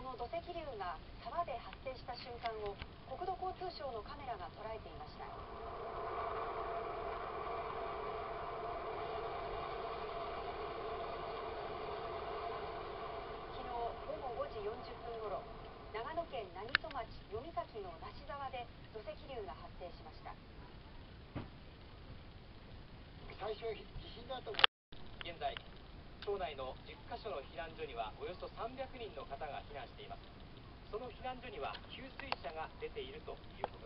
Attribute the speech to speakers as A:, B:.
A: の土石流が沢で発生した瞬間を国土交通省のカメラが捉えていました。昨日午後5時40分ごろ、長野県南木曽町読み柿の梨沢で土石流が発生しました。
B: 最初地震だと
C: 現在町内の10カ所の避難所にはおよそ300人の方が避難しています。その避難所には給水車が出ているということです。